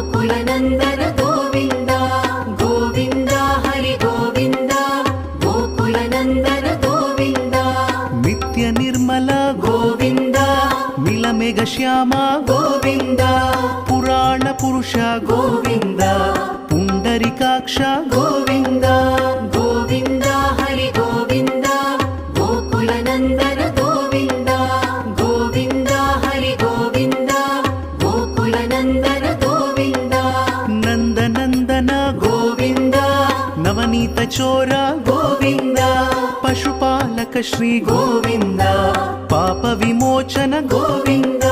गोकुलनन्दन गोविन्द गोविन्द हरि गोविन्द गोकुलनन्दन गोविन्द नित्य निर्मल गोविन्द मिलमेघ श्याम गोविन्द पुराण पुरुष गोविन्द पुण्डरीकाक्ष गोविन्द गोविन्द हरि गोविन्द गोकुलनन्दन गोविन्द गोविन्द हरि गोविन्द गोकुलनन्दन गोविन्द नन्दनन्दन गोविन्द नवनीत चोर गोविन्द पशुपालक श्री गोविन्द पाप विमोचन गोविन्द